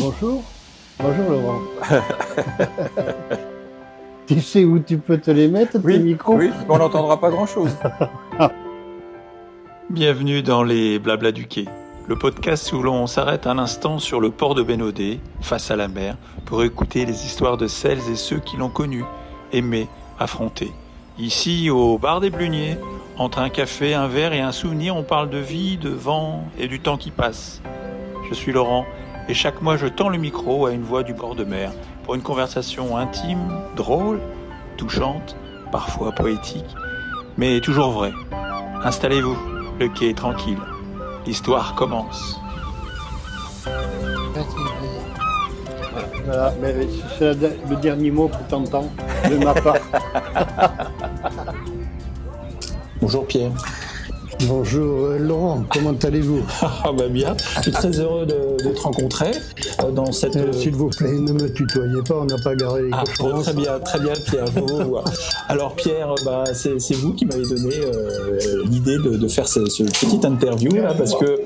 Bonjour. Bonjour Laurent. Tu sais où tu peux te les mettre, tes micros? Oui, mais on n'entendra pas grand-chose. Bienvenue dans les Blabla du Quai, le podcast où l'on s'arrête un instant sur le port de Bénodet, face à la mer, pour écouter les histoires de celles et ceux qui l'ont connu, aimé, affronté. Ici, au bar des Bluniers, entre un café, un verre et un souvenir, on parle de vie, de vent et du temps qui passe. Je suis Laurent, et chaque mois je tends le micro à une voix du bord de mer pour une conversation intime, drôle, touchante, parfois poétique, mais toujours vraie. Installez-vous, le quai est tranquille, l'histoire commence. Voilà, mais c'est le dernier mot que tu entends de ma part. Bonjour Pierre. Bonjour Laurent, comment allez-vous? Bien, je suis très heureux de te rencontrer dans cette... S'il vous plaît, ne me tutoyez pas, on n'a pas garé les cochons. Très bien Pierre, je vous vois. Alors Pierre, c'est vous qui m'avez donné l'idée de faire ce petit interview là, parce que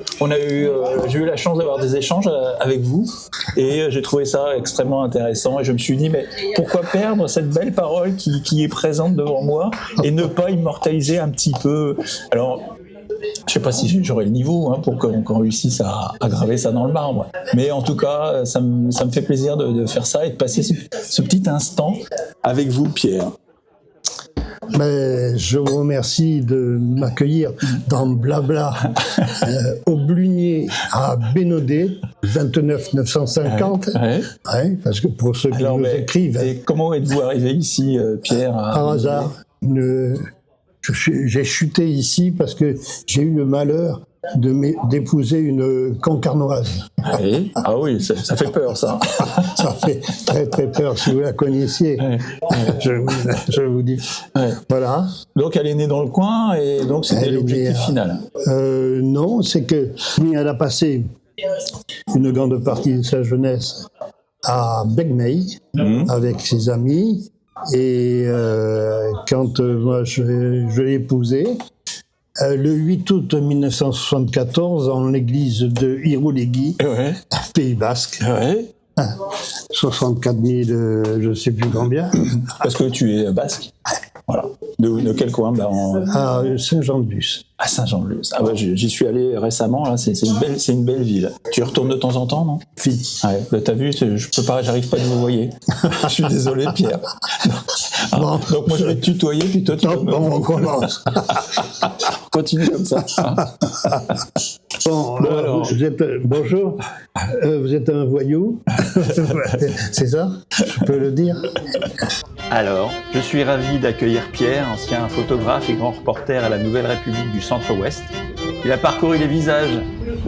j'ai eu la chance d'avoir des échanges avec vous et j'ai trouvé ça extrêmement intéressant et je me suis dit mais pourquoi perdre cette belle parole qui est présente devant moi et ne pas immortaliser un petit peu. Alors je sais pas si j'aurai le niveau pour qu'on réussisse à graver ça dans le marbre. Mais en tout cas, ça me fait plaisir de faire ça et de passer ce petit instant avec vous, Pierre. Mais je vous remercie de m'accueillir dans Blabla au Blunier à Bénodet, 29 950. Ouais, parce que pour ceux qui nous écrivent. Et comment êtes-vous arrivé ici, Pierre? Par hasard. J'ai chuté ici parce que j'ai eu le malheur d'épouser une concarnoise. Oui, ça fait peur, ça. Ça fait très très peur si vous la connaissiez. Je vous dis. Voilà. Donc elle est née dans le coin et donc c'était l'objectif final. Non, c'est que elle a passé une grande partie de sa jeunesse à Begmey avec ses amis. Et quand moi je l'ai épousée, le 8 août 1974, en l'église de Irouléguy, Pays Basque, 64 000, je ne sais plus combien. Parce que tu es basque. Voilà. De quel coin? À Saint-Jean-de-Luz. À Saint-Jean-de-Luz. J'y suis allé récemment, là, c'est une belle ville. Tu y retournes de temps en temps, non? T'as vu, j'arrive pas à vous voyer. Je suis désolé, Pierre. Donc moi je vais te tutoyer, puis toi tu on commence. Continue comme ça. Alors. Bonjour, vous êtes un voyou, c'est ça? Je peux le dire? Alors, je suis ravi d'accueillir Pierre, ancien photographe et grand reporter à la Nouvelle République du Centre-Ouest. Il a parcouru les visages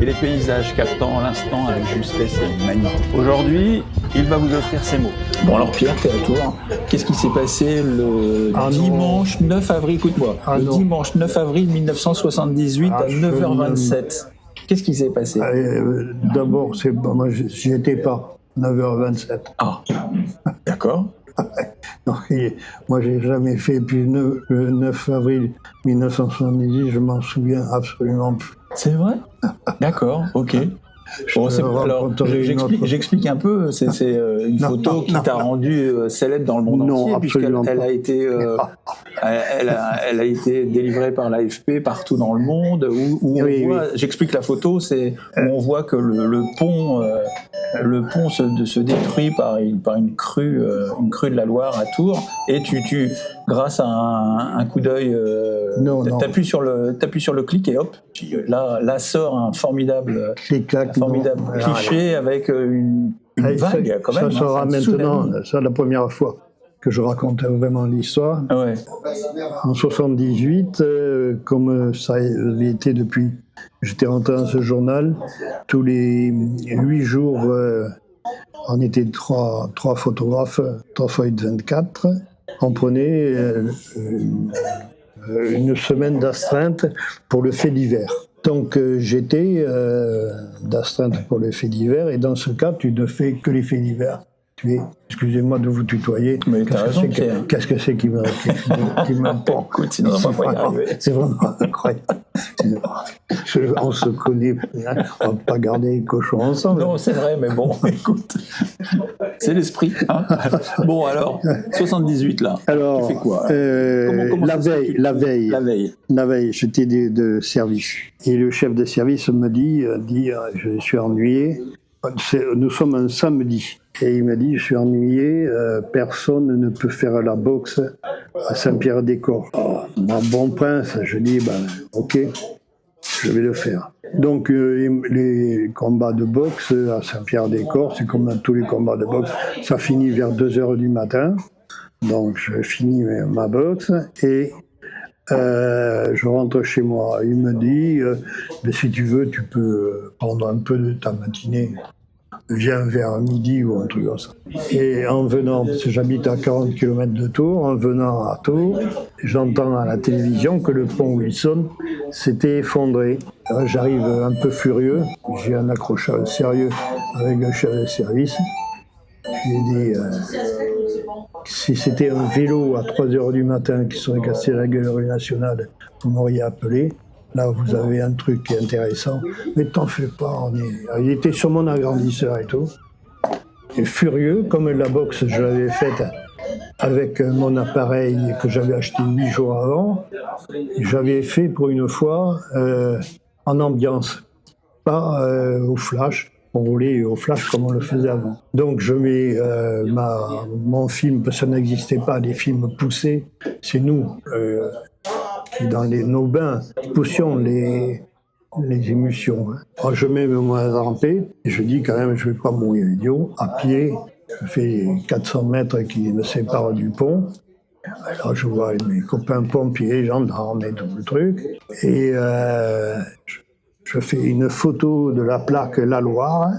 et les paysages, captant l'instant avec justesse et manie. Aujourd'hui, il va vous offrir ces mots. Bon alors Pierre, t'es à toi. Qu'est-ce qui s'est passé le dimanche 9 avril, écoute-moi, dimanche 9 avril 1978 à 9h27. Qu'est-ce qui s'est passé? D'abord, moi j'y étais pas, 9h27. D'accord. Donc, moi, j'ai jamais fait, puis le 9 avril 1978, je m'en souviens absolument plus. C'est vrai? D'accord, ok. Alors, j'explique un peu, c'est une photo qui t'a rendu célèbre dans le monde entier, puisqu'elle a été, elle a été délivrée par l'AFP partout dans le monde, où on voit, j'explique la photo, c'est où on voit que le pont se détruit par une crue de la Loire à Tours, et tu grâce à un coup d'œil, t'appuies sur le clic et hop, là sort un formidable cliché avec une vague quand même. Ça sera maintenant, c'est la première fois que je raconte vraiment l'histoire. En 78, comme ça avait été depuis, j'étais rentré dans ce journal, tous les 8 jours, on était trois photographes, 3 feuilles de 24. On prenait une semaine d'astreinte pour le fait divers. Donc j'étais d'astreinte pour les faits divers, et dans ce cas, tu ne fais que les faits divers. Excusez-moi de vous tutoyer. Mais t'as raison, Pierre. Qu'est-ce que c'est qui me porte? Écoute, sinon on va pas y arriver. C'est vraiment incroyable. On se connaît, hein, on va pas garder les cochons ensemble. Non, c'est vrai, mais bon, écoute, c'est l'esprit. Hein. Bon, alors, 78 là. Alors, tu fais quoi la veille, j'étais de service. Et le chef de service me dit, je suis ennuyé. Nous sommes un samedi. Et il m'a dit, je suis ennuyé, personne ne peut faire la boxe à Saint-Pierre-des-Corps. Oh, mon bon prince, je dis, ok, je vais le faire. Donc les combats de boxe à Saint-Pierre-des-Corps, c'est comme dans tous les combats de boxe, ça finit vers 2h du matin. Donc je finis ma boxe et je rentre chez moi. Il me dit, si tu veux, tu peux prendre un peu de ta matinée. Viens vers midi ou un truc comme ça. Et en venant, parce que j'habite à 40 km de Tours, en venant à Tours, j'entends à la télévision que le pont Wilson s'était effondré. Alors, j'arrive un peu furieux, j'ai un accrochage sérieux avec le chef de service. Je lui ai dit, si c'était un vélo à 3h du matin qui serait cassé la gueule rue nationale, vous m'auriez appelé. Là, vous avez un truc qui est intéressant, mais t'en fais pas. Il était sur mon agrandisseur et tout. Et furieux, comme la boxe, je l'avais faite avec mon appareil que j'avais acheté 8 jours avant. J'avais fait pour une fois en ambiance, pas au flash. On roulait au flash comme on le faisait avant. Donc je mets mon film, parce que ça n'existait pas, des films poussés. C'est nous. Dans nos bains, poussions les émotions. Alors je mets mon rampé et je dis quand même, je ne vais pas mourir idiot. À pied, je fais 400 mètres qui me séparent du pont. Alors je vois mes copains pompiers, gendarmes et tout le truc. Et je fais une photo de la plaque La Loire.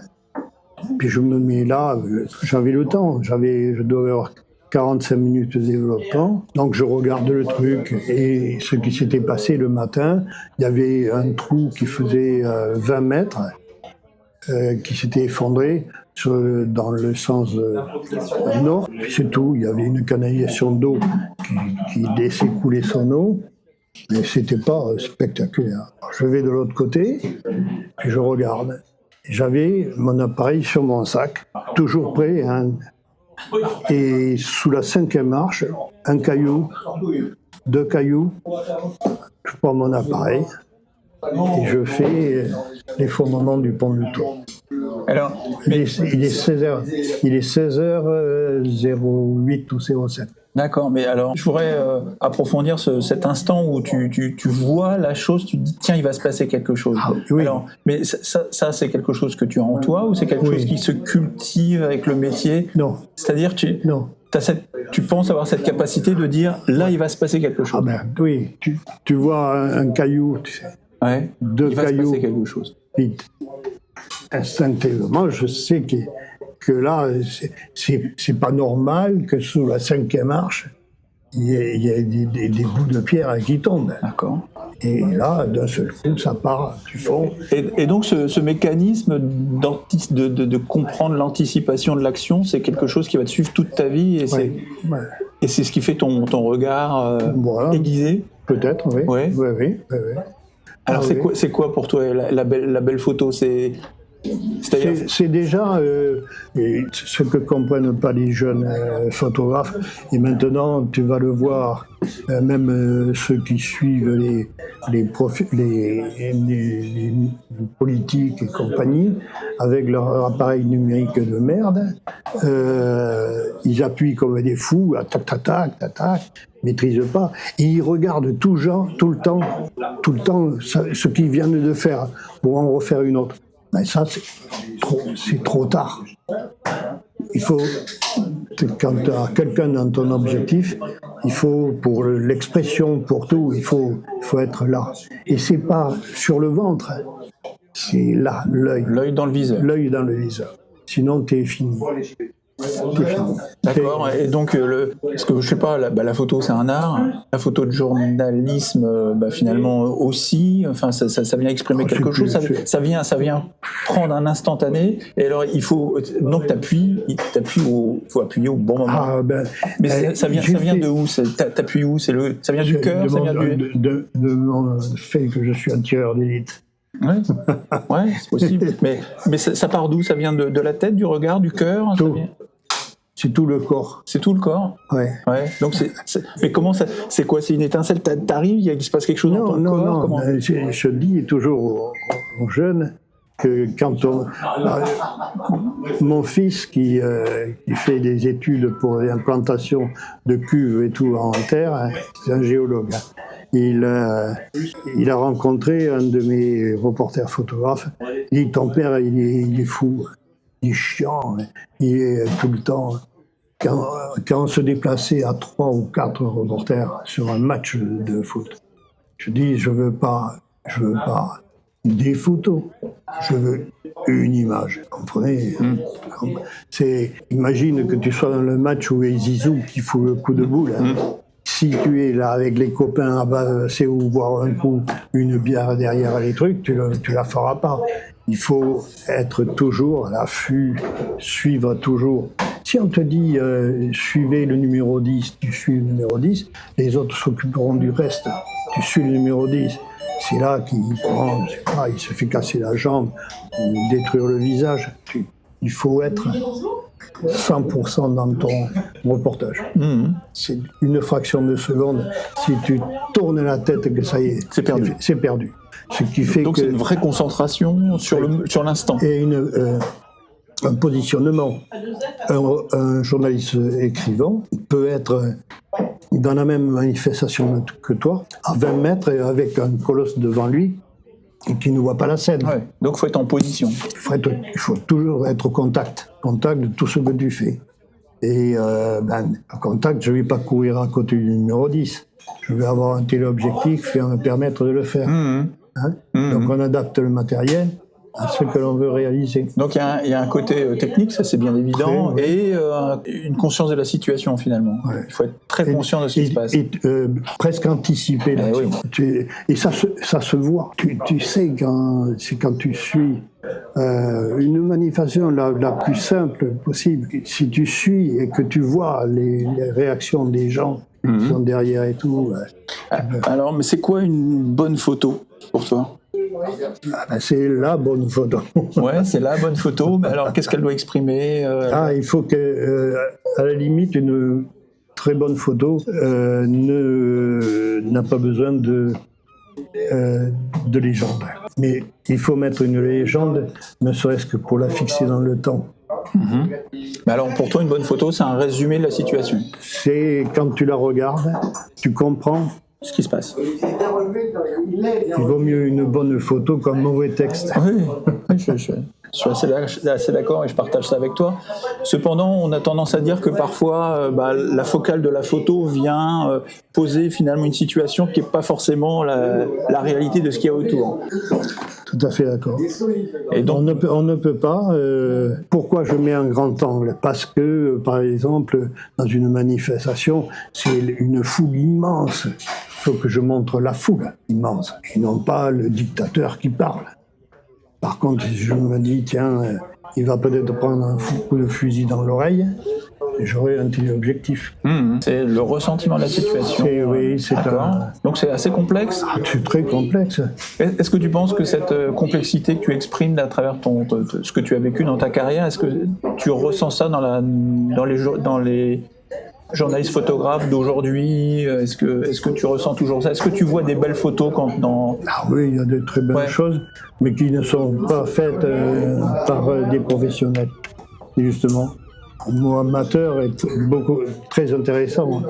Puis je me mets là, j'avais le temps, je devais avoir 45 minutes de développement. Donc je regarde le truc et ce qui s'était passé le matin, il y avait un trou qui faisait 20 mètres qui s'était effondré dans le sens nord. Puis c'est tout, il y avait une canalisation d'eau qui laissait couler son eau. Mais c'était pas spectaculaire. Alors, je vais de l'autre côté, puis je regarde. J'avais mon appareil sur mon sac, toujours prêt, hein. Et sous la 5e marche, un caillou, 2 cailloux, je prends mon appareil et je fais l'effondrement du pont de Tours. Alors, il est 16h08 ou 07. D'accord, mais alors je voudrais approfondir cet instant où tu vois la chose, tu te dis tiens, il va se passer quelque chose. Ah, oui. Alors, mais ça c'est quelque chose que tu as en toi ou c'est quelque chose qui se cultive avec le métier? Non. C'est-à-dire tu penses avoir cette capacité de dire là il va se passer quelque chose. Ah ben oui, tu vois un caillou, tu sais. Ouais. 2 cailloux. Il va se passer quelque chose. Vite. Instinctivement, je sais que là, c'est pas normal que sous la 5e marche, il y ait des bouts de pierre qui tombent. D'accord. Et là, d'un seul coup, ça part du fond. Et donc, ce mécanisme de comprendre l'anticipation de l'action, c'est quelque chose qui va te suivre toute ta vie et c'est ce qui fait ton regard aiguisé. Peut-être, oui. Ouais. Oui. Alors, c'est quoi pour toi la belle photo? C'est déjà ce que comprennent pas les jeunes photographes. Et maintenant, tu vas le voir, même ceux qui suivent les politiques et compagnie, avec leur appareil numérique de merde, ils appuient comme des fous, tac, maîtrisent pas, et ils regardent tout le temps, ce qu'ils viennent de faire pour en refaire une autre. Mais ça, c'est trop tard. Il faut, quand tu as quelqu'un dans ton objectif, il faut, pour l'expression, pour tout, il faut être là. Et c'est pas sur le ventre, c'est là, l'œil. L'œil dans le viseur. L'œil dans le viseur. Sinon, t'es fini. D'accord. Et donc, parce que je sais pas, la photo c'est un art, la photo de journalisme, finalement aussi. Enfin, ça vient exprimer quelque chose. Ça vient prendre un instantané. Et alors, il faut donc faut appuyer au bon moment. Mais ça vient de où? T'appuies où? Ça vient du cœur? Ça vient de mon fait que je suis un tireur d'élite. Ouais, c'est possible. Mais ça part d'où? Ça vient de la tête, du regard, du cœur? C'est tout le corps. C'est tout le corps? Ouais. Donc mais comment ça? C'est quoi? C'est une étincelle? T'arrives, il se passe quelque chose dans ton corps? Non. Je dis toujours aux jeunes que quand mon fils qui fait des études pour l'implantation de cuves et tout en terre, c'est un géologue. Il a rencontré un de mes reporters photographes. Il dit, ton père, il est fou, il est chiant, il est tout le temps. Quand on se déplaçait à 3 ou 4 reporters sur un match de foot, je dis, je veux pas des photos, je veux une image. Vous comprenez? Imagine que tu sois dans le match où il y a Zizou qui fout le coup de boule. Si tu es là avec les copains à passer ou boire un coup, une bière derrière les trucs, tu la feras pas. Il faut être toujours à l'affût, suivre toujours. Si on te dit suivez le numéro 10, tu suis le numéro 10, les autres s'occuperont du reste. Tu suis le numéro 10. C'est là qu'il prend, il se fait casser la jambe ou détruire le visage. Il faut être 100% dans ton reportage. C'est une fraction de seconde. Si tu tournes la tête, que ça y est, c'est perdu. Ce qui fait donc c'est une vraie concentration sur l'instant. Et un positionnement. Un journaliste écrivant peut être dans la même manifestation que toi, à 20 mètres et avec un colosse devant lui qui ne voit pas la scène. Ouais. Donc il faut être en position. Il faut toujours être au contact de tout ce que tu fais. Et en contact, je ne vais pas courir à côté du numéro 10. Je vais avoir un téléobjectif qui va me permettre de le faire. Donc on adapte le matériel à ce que l'on veut réaliser. Donc il y a un côté technique, ça c'est bien évident, et une conscience de la situation finalement. Ouais. Il faut être très conscient de ce qui se passe. Et presque anticiper l'action. Et ça se voit. Tu sais quand tu suis une manifestation la plus simple possible, si tu suis et que tu vois les réactions des gens qui sont derrière et tout. Alors, mais c'est quoi une bonne photo pour toi? C'est la bonne photo. Ouais, c'est la bonne photo. Mais alors, qu'est-ce qu'elle doit exprimer? Il faut que, à la limite, une très bonne photo n'a pas besoin de légende. Mais il faut mettre une légende, ne serait-ce que pour la fixer dans le temps. Mais alors, pour toi, une bonne photo, c'est un résumé de la situation. C'est quand tu la regardes, tu comprends ce qui se passe. Il vaut mieux une bonne photo qu'un mauvais texte. Oui, je suis assez d'accord et je partage ça avec toi. Cependant, on a tendance à dire que parfois, la focale de la photo vient poser finalement une situation qui n'est pas forcément la réalité de ce qu'il y a autour. Tout à fait d'accord. Et donc, on ne peut pas. Pourquoi je mets un grand angle? Parce que, par exemple, dans une manifestation, c'est une foule immense. Il faut que je montre la foule immense, et non pas le dictateur qui parle. Par contre, je me dis, tiens, il va peut-être prendre un coup de fusil dans l'oreille, et j'aurai un téléobjectif. C'est le ressentiment de la situation. C'est Donc c'est assez complexe. C'est très complexe. Est-ce que tu penses que cette complexité que tu exprimes à travers ce que tu as vécu dans ta carrière, est-ce que tu ressens ça dans les journalistes photographes d'aujourd'hui? Est-ce que tu ressens toujours ça? Est-ce que tu vois des belles photos Oui, il y a de très belles choses, mais qui ne sont pas faites par des professionnels. Et justement, le mot amateur est très intéressant.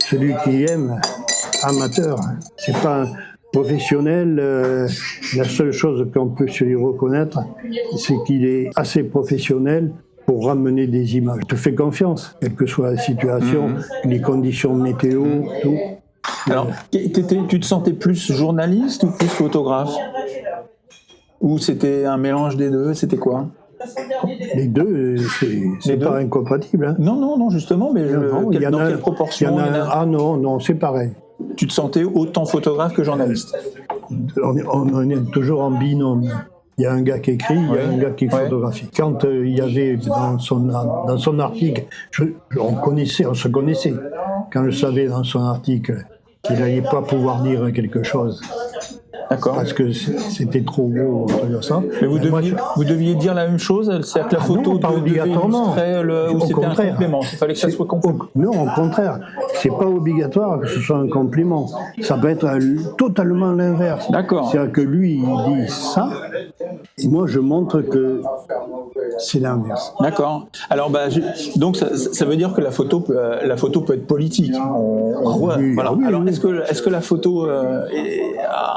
Celui qui aime, amateur, c'est pas un professionnel. La seule chose qu'on peut se lui reconnaître, c'est qu'il est assez professionnel pour ramener des images. Je te fais confiance, quelle que soit la situation, les conditions météo, tout. Alors, tu te sentais plus journaliste ou plus photographe? Ou c'était un mélange des deux? C'était quoi? Les deux, c'est pas incompatible. Hein. Non, justement, mais dans quelle proportion Ah non, c'est pareil. Tu te sentais autant photographe que journaliste? On est toujours en binôme. Il y a un gars qui écrit, il y a un gars qui photographie. Quand il y avait dans son article, on se connaissait. Quand je savais dans son article qu'il n'allait pas pouvoir dire quelque chose. D'accord. Parce que c'était trop gros, ça. Mais vous deviez dire la même chose, c'est-à-dire que la photo devait illustrer ou c'était un complément? Il fallait que ça soit complément. Non, au contraire. C'est pas obligatoire que ce soit un complément. Ça peut être totalement l'inverse. D'accord. C'est-à-dire que lui, il dit ça, et moi, je montre que c'est l'inverse. D'accord. Alors, donc, ça veut dire que la photo peut être politique. On voit. Oui, voilà. Oui, alors, oui. Est-ce que la photo a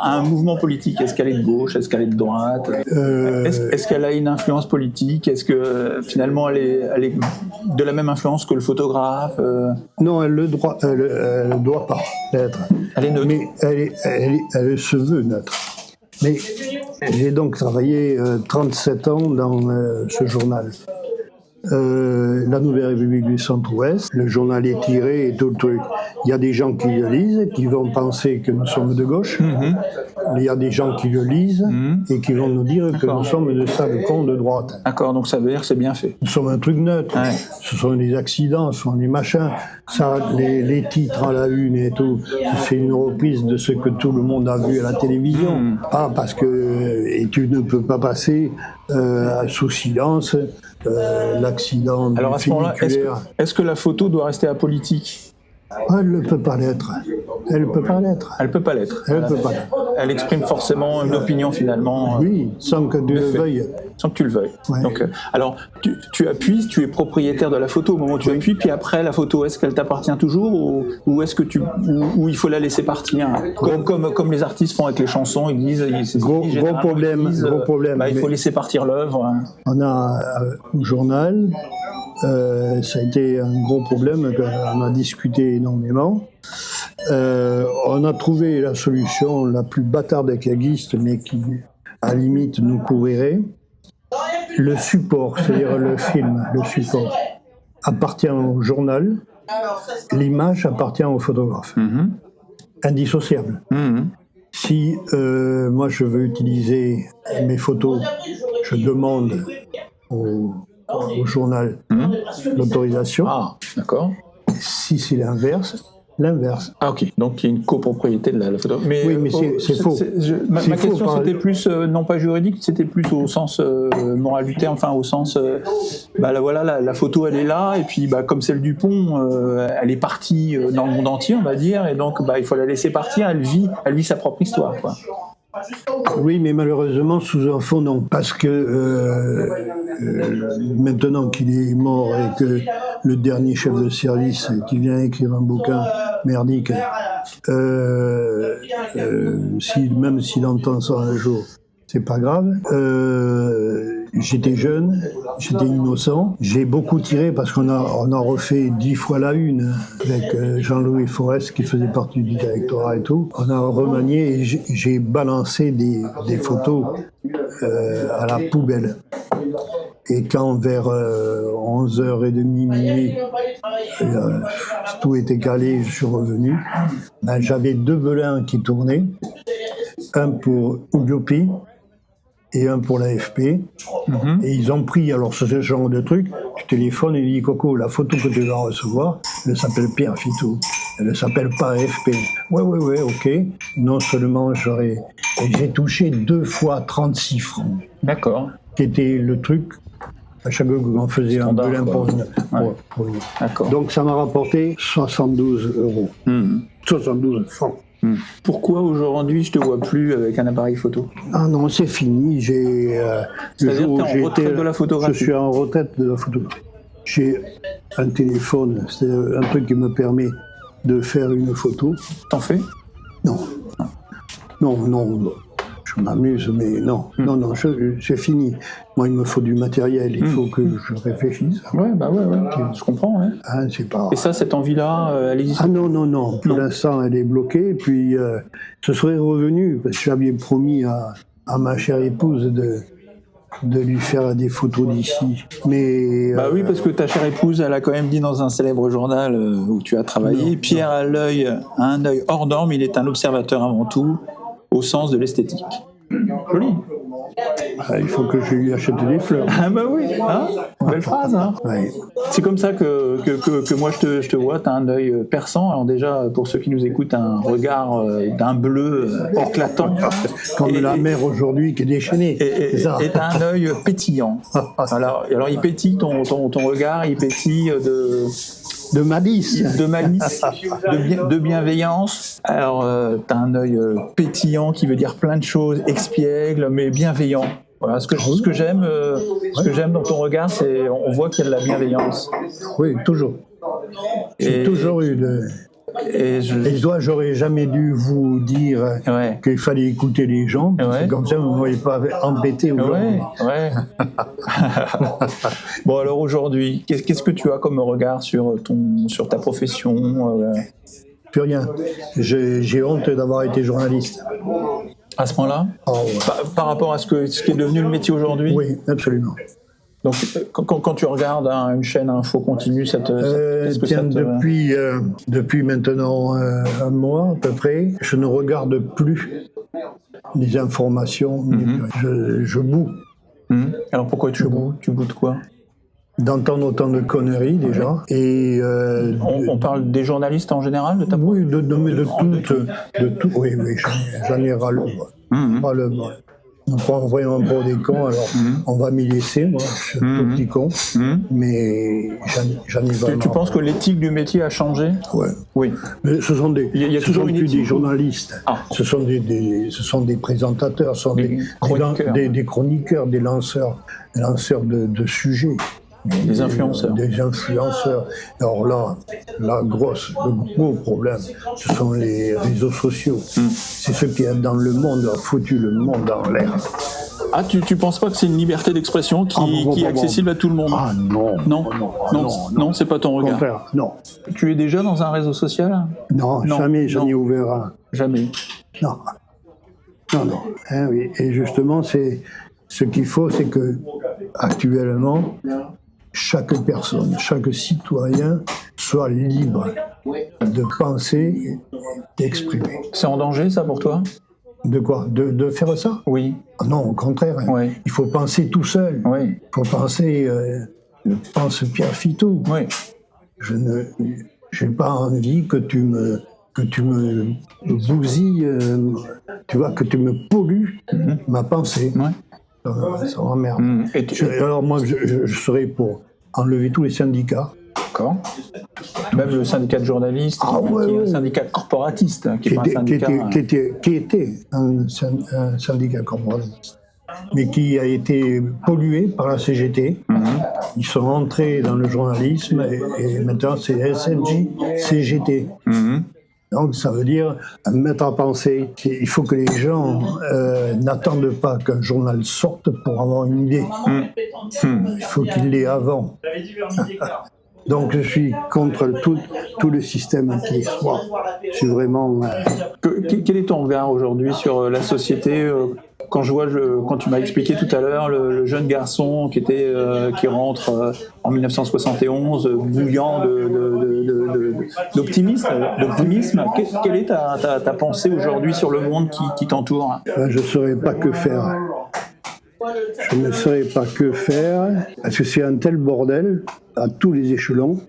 un mouvement politique? Est-ce qu'elle est de gauche? Est-ce qu'elle est de droite? Est-ce qu'elle a une influence politique? Est-ce que finalement elle est de la même influence que le photographe? Non, elle ne doit pas l'être. Elle est neutre. Mais elle se veut neutre. Mais j'ai donc travaillé 37 ans dans ce journal. La Nouvelle République du Centre-Ouest, le journal est tiré et tout le truc. Il y a des gens qui le lisent, qui vont penser que nous sommes de gauche. Il y a des gens qui le lisent et qui vont nous dire que nous sommes de sales cons de droite. D'accord, donc ça veut dire que c'est bien fait. Nous sommes un truc neutre. Ouais. Ce sont des accidents, ce sont des machins. Ça, les titres à la une et tout, c'est une reprise de ce que tout le monde a vu à la télévision. Parce que et tu ne peux pas passer sous silence l'accident du funiculaire. Est-ce que la photo doit rester apolitique? Elle ne peut pas l'être. Elle ne peut pas l'être. Elle peut pas l'être. Elle peut pas l'être. Elle exprime forcément une opinion finalement. Oui, sans que tu le veuilles. Sans que tu le veuilles. Ouais. Donc, alors, tu appuies, tu es propriétaire de la photo au moment où tu appuies, puis après la photo, est-ce qu'elle t'appartient toujours ou est-ce que ou il faut la laisser partir comme les artistes font avec les chansons, ils disent gros problème. Il faut laisser partir l'œuvre. On a au journal. Ça a été un gros problème qu'on a discuté énormément. On a trouvé la solution la plus bâtarde qui existe, mais qui, à la limite, nous couvrirait. Le support, c'est-à-dire le film, le support, appartient au journal. L'image appartient au photographe. Indissociable. Si moi je veux utiliser mes photos, je demande au journal l'autorisation. Ah, d'accord. Si c'est l'inverse. Ah, ok. Donc il y a une copropriété de la photo. Mais, oui, mais c'est faux. Ma question, c'était plus, non pas juridique, c'était plus au sens moral du terme, enfin au sens, la photo elle est là, et puis comme celle du pont, elle est partie dans le monde entier, on va dire, et donc il faut la laisser partir, elle vit sa propre histoire, quoi. Oui, mais malheureusement, sous un fond, non. Parce que maintenant qu'il est mort et que le dernier chef de service qui vient écrire un bouquin merdique, même s'il entend ça un jour, c'est pas grave. J'étais jeune, j'étais innocent. J'ai beaucoup tiré parce qu'on a refait 10 fois la une avec Jean-Louis Forest qui faisait partie du directoire et tout. On a remanié et j'ai balancé des photos à la poubelle. Et quand vers 11h30, minuit, tout était calé, je suis revenu, j'avais 2 velins qui tournaient, un pour Ugliopi et un pour l'AFP. Et ils ont pris, alors ce genre de truc, tu téléphones et il dit Coco, la photo que tu vas recevoir, elle s'appelle Pierre Fitou, elle ne s'appelle pas AFP. Ouais, ok. Non seulement j'ai touché 2 fois 36 francs. D'accord. Qui était le truc, à chaque fois qu'on faisait standard, un velin pour lui. D'accord. Donc ça m'a rapporté 72 euros. 72 francs. Pourquoi aujourd'hui je te vois plus avec un appareil photo? Ah non, c'est fini. C'est-à-dire que tu es en retraite de la photographie? Je suis en retraite de la photographie. J'ai un téléphone, c'est un truc qui me permet de faire une photo. T'en fais? Non. Je m'amuse, mais non, c'est fini. Moi, il me faut du matériel, il faut que je réfléchisse. Ouais, je comprends. Ouais. Hein, c'est pas... Et ça, cette envie-là, elle existe? Ah non. Pour l'instant, elle est bloquée. Puis, ce serait revenu, parce que j'avais promis à ma chère épouse de lui faire des photos d'ici. Mais bah oui, parce que ta chère épouse, elle a quand même dit dans un célèbre journal où tu as travaillé, Pierre a un œil hors norme, il est un observateur avant tout, au sens de l'esthétique. Joli. Il faut que je lui achète des fleurs. Ah bah oui, hein, belle phrase. Hein. Ouais. C'est comme ça que moi je te vois, tu as un œil perçant. Alors déjà, pour ceux qui nous écoutent, un regard d'un bleu éclatant. Comme la mer aujourd'hui qui est déchaînée. Et tu as un œil pétillant. Alors il pétille, ton regard, il pétille de malice, de bienveillance. Alors, tu as un œil pétillant qui veut dire plein de choses, expiègle, mais bienveillant. Voilà, ce que j'aime dans ton regard, c'est on voit qu'il y a de la bienveillance. Oui, toujours. J'ai toujours eu de... j'aurais jamais dû vous dire qu'il fallait écouter les gens, parce que comme ça vous ne m'auriez pas embêté aujourd'hui. Bon, alors aujourd'hui, qu'est-ce que tu as comme regard sur ta profession Plus rien. J'ai honte d'avoir été journaliste. À ce point-là par rapport à ce qui est devenu le métier aujourd'hui? Oui, absolument. Donc, quand tu regardes une chaîne info continue, depuis maintenant un mois à peu près, je ne regarde plus les informations. Je boue. Alors pourquoi tu boues? Tu boues de quoi? D'entendre autant de conneries déjà. Et on parle des journalistes en général de ta part? Oui, de tout. Oui, j'en ai ras-le-bol. On prend vraiment pour des cons, alors on va m'y laisser, moi, je suis un tout petit con, mais j'en ai vraiment... Tu penses que l'éthique du métier a changé? Oui. Mais ce sont il y a toujours plus des journalistes, ce sont des présentateurs, ce sont des chroniqueurs, des lanceurs de sujets. Des influenceurs. Des influenceurs. Alors là, le gros problème, ce sont les réseaux sociaux. C'est ceux qui, dans le monde, ont foutu le monde en l'air. Ah, tu penses pas que c'est une liberté d'expression qui est accessible à tout le monde? Ah non. Non, c'est pas ton regard. Au contraire, non. Tu es déjà dans un réseau social? Non, jamais j'en ai ouvert un. Jamais. Non. Hein, oui. Et justement, ce qu'il faut, c'est que actuellement, chaque personne, chaque citoyen soit libre de penser, d'exprimer. C'est en danger, ça, pour toi? De quoi? De faire ça? Oui. Non, au contraire. Oui. Il faut penser tout seul. Oui. Il faut penser... pense Pierre Fitou. Oui. Je n'ai pas envie que tu me bousilles, tu vois, que tu me pollues ma pensée. Oui. Ça m'emmerde. Alors moi, je serais pour enlever tous les syndicats. D'accord. Même le syndicat de journalistes, qui est un syndicat corporatiste, qui était un syndicat corporatiste, mais qui a été pollué par la CGT. Ils sont entrés dans le journalisme et maintenant c'est SNJ-CGT. Donc ça veut dire mettre à penser qu'il faut que les gens n'attendent pas qu'un journal sorte pour avoir une idée. Il faut qu'il l'ait avant. Donc je suis contre tout le système qui soit. Je suis vraiment... Quel est ton regard aujourd'hui sur la société quand tu m'as expliqué tout à l'heure le jeune garçon qui rentre en 1971 bouillant d'optimisme, quelle est ta pensée aujourd'hui sur le monde qui t'entoure? Je ne saurais pas que faire. Je ne saurais pas que faire, parce que c'est un tel bordel à tous les échelons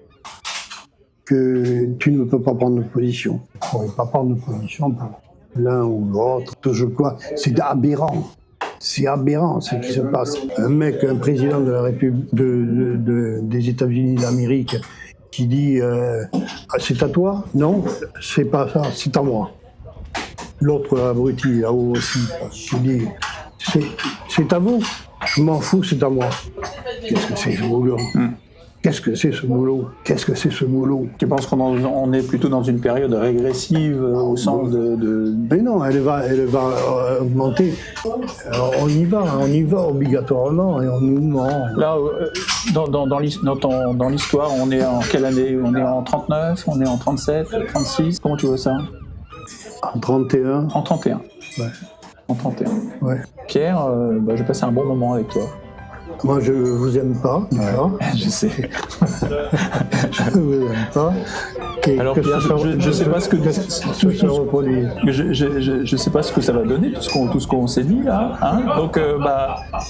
que tu ne peux pas prendre de position. Tu ne peux pas prendre de position pour l'un ou l'autre. Je crois, c'est aberrant. C'est aberrant ce qui se passe. Un président de la République des États-Unis d'Amérique qui dit c'est à toi? Non, c'est pas ça, c'est à moi. L'autre abruti là-haut aussi qui dit c'est à vous, je m'en fous, c'est à moi. Qu'est-ce que c'est ce boulot? Qu'est-ce que c'est ce boulot? Qu'est-ce que c'est ce boulot? Tu penses qu'on est plutôt dans une période régressive au sens de... Mais non, elle va augmenter. On y va obligatoirement et on nous ment. Là, dans l'histoire, on est en quelle année? On est en 39, on est en 37, 36, comment tu vois ça? En 31. En 31. Ouais. En 31. Ouais. Pierre, j'ai passé un bon moment avec toi. Moi, je vous aime pas, d'accord. Je sais. Je vous aime pas. Et alors Pierre, je sais pas ce que tout se reproduit. Je sais pas ce que ça va donner, tout ce qu'on s'est dit là. Hein. Donc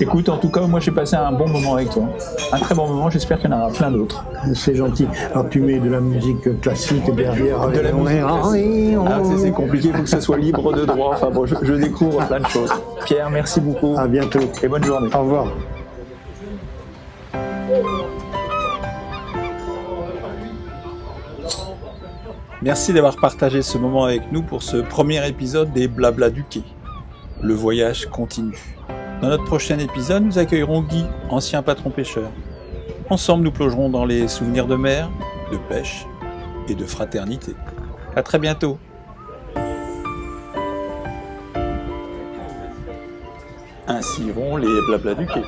écoute, en tout cas, moi j'ai passé un bon moment avec toi. Un très bon moment, j'espère qu'il y en aura plein d'autres. C'est gentil. Alors tu mets de la musique classique derrière. De la musique classique. Alors c'est compliqué, il faut que ça soit libre de droit. Enfin bon, je découvre plein de choses. Pierre, merci beaucoup. À bientôt. Et bonne journée. Au revoir. Merci d'avoir partagé ce moment avec nous pour ce premier épisode des Blabla du Quai. Le voyage continue. Dans notre prochain épisode, nous accueillerons Guy, ancien patron pêcheur. Ensemble, nous plongerons dans les souvenirs de mer, de pêche et de fraternité. À très bientôt. Ainsi vont les Blabla du Quai.